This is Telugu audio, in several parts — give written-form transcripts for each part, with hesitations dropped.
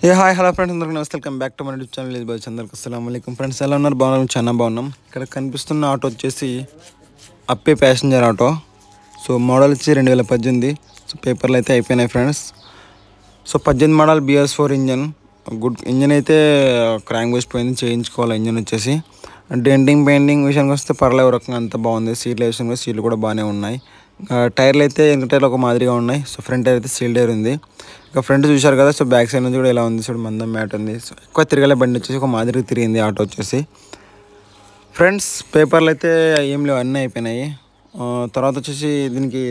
ఏ హాయ్ హలో ఫ్రెండ్స్, అందరికీ నమస్తే. వెల్కమ్ బ్యాక్ టు మన యూట్యూబ్ ఛానల్. ఇది బాయ్ అందరికీ అస్సలాము అలైకుం ఫ్రెండ్స్. ఎలా ఉన్నారు? బాగున్నాం, చాలా బాగున్నాం. ఇక్కడ కనిపిస్తున్న ఆటో వచ్చేసి అప్పే ప్యాసింజర్ ఆటో. సో మోడల్ వచ్చి 2018. సో పేపర్లు అయితే అయిపోయినాయి friends. So 18 model BS4 engine. Good engine అయితే క్రాంక్ పోయిపోయింది, చేయించుకోవాలి. ఇంజన్ వచ్చేసి డెంటింగ్ పెయింటింగ్ విషయానికి వస్తే పర్లేదు, రకంగా అంత బాగుంది. సీట్ల విషయంలో సీట్లు కూడా బాగానే ఉన్నాయి. టైర్లు అయితే వెనక టైర్లు ఒక మాదిరిగా ఉన్నాయి. సో ఫ్రంట్ టైర్ అయితే సీల్ టైర్ ఉంది. ఇక ఫ్రంట్ చూశారు కదా. సో బ్యాక్ సైడ్ నుంచి కూడా ఇలా ఉంది. సో మందం మ్యాట్ ఉంది. సో ఎక్కువ తిరగలే, బండి వచ్చేసి ఒక మాదిరిగా తిరిగింది ఆటో వచ్చేసి. ఫ్రెండ్స్ పేపర్లు అయితే ఏం లేవు, అన్నీ అయిపోయినాయి. తర్వాత వచ్చేసి దీనికి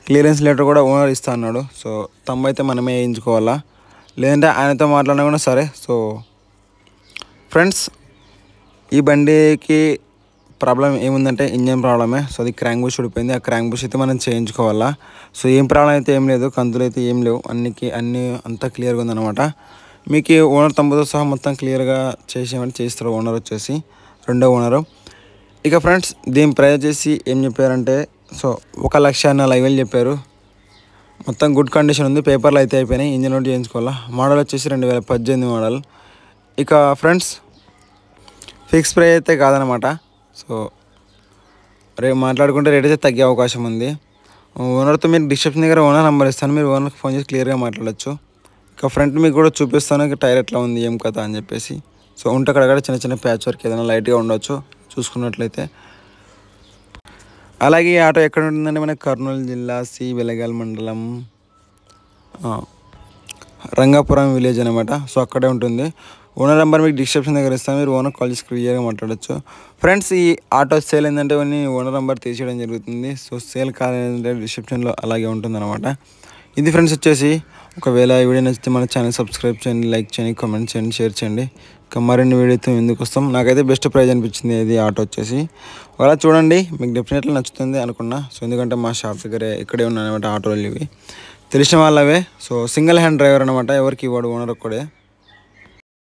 క్లియరెన్స్ లెటర్ కూడా ఓనర్ ఇస్తా అన్నాడు. సో తమ్ము అయితే మనమే వేయించుకోవాలా, లేదంటే ఆయనతో మాట్లాడినా కూడా సరే. సో ఫ్రెండ్స్ ఈ బండికి ప్రాబ్లం ఏముందంటే ఇంజన్ ప్రాబ్లమే. సో అది క్రాంక్ బుష్ ఊడిపోయింది. ఆ క్రాంక్ బుష్ అయితే మనం చేయించుకోవాలా. సో ఏం ప్రాబ్లం అయితే ఏం లేదు, కంతులు అయితే ఏం లేవు, అన్నీ అంతా క్లియర్గా ఉందన్నమాట. మీకు ఓనర్ తమ్ముతో సహా మొత్తం క్లియర్గా చేసేమని చేస్తారు ఓనర్ వచ్చేసి, రెండో ఓనరు. ఇక ఫ్రెండ్స్ దీని ప్రైస్ వచ్చేసి ఏం చెప్పారంటే, సో 1,40,000 చెప్పారు. మొత్తం గుడ్ కండిషన్ ఉంది. పేపర్లు అయితే అయిపోయినాయి, ఇంజన్ ఒకటి చేయించుకోవాలా. మోడల్ వచ్చేసి 2018 మోడల్. ఇక ఫ్రెండ్స్ ఫిక్స్ ప్రైస్ అయితే కాదనమాట. సో రేపు మాట్లాడుకుంటే రేట్ అయితే తగ్గే అవకాశం ఉంది. ఓనర్తో మీరు డిస్క్రిప్షన్ దగ్గర ఓనర్ నెంబర్ ఇస్తాను, మీరు ఓనర్కి ఫోన్ చేసి క్లియర్గా మాట్లాడచ్చు. ఇక ఫ్రంట్ మీకు కూడా చూపిస్తాను, ఇక టైర్ ఎట్లా ఉంది ఏం కథ అని చెప్పేసి. సో ఉంటే అక్కడ చిన్న చిన్న ప్యాచ్ వర్క్ ఏదైనా లైట్గా ఉండొచ్చు చూసుకున్నట్లయితే. అలాగే ఈ ఆటో ఎక్కడ ఉంటుందంటే మనకి కర్నూలు జిల్లా వెలగల్ మండలం రంగాపురం విలేజ్ అనమాట. సో అక్కడే ఉంటుంది. ఓనర్ నెంబర్ మీకు డిస్క్రిప్షన్ దగ్గర ఇస్తాను, మీరు ఓనర్ కాల్ చేసి క్లియర్గా మాట్లాడచ్చు. ఫ్రెండ్స్ ఈ ఆటో సేల్ ఏంటంటే ఓనర్ నెంబర్ తీసేయడం జరుగుతుంది. సో సేల్ కాలేదంటే డిస్క్రిప్షన్లో అలాగే ఉంటుందన్నమాట. ఇది ఫ్రెండ్స్ వచ్చేసి, ఒకవేళ ఈ వీడియో నచ్చితే మన ఛానల్ సబ్స్క్రైబ్ చేయండి, లైక్ చేయండి, కామెంట్ చేయండి, షేర్ చేయండి. ఇంకా మరిన్ని వీడియోతో ఎందుకు వస్తాం. నాకైతే బెస్ట్ ప్రైజ్ అనిపించింది ఇది ఆటో వచ్చేసి. ఒకవేళ చూడండి, మీకు డెఫినెట్లీ నచ్చుతుంది అనుకున్నా. సో ఎందుకంటే మా షాప్ దగ్గరే ఇక్కడే ఉన్నాయన్నమాట ఆటోలు ఇవి, తెలిసిన వాళ్ళవే. సో సింగిల్ హ్యాండ్ డ్రైవర్ అనమాట, ఎవరికి ఇవ్వడు, ఓనర్ ఒక్కడే.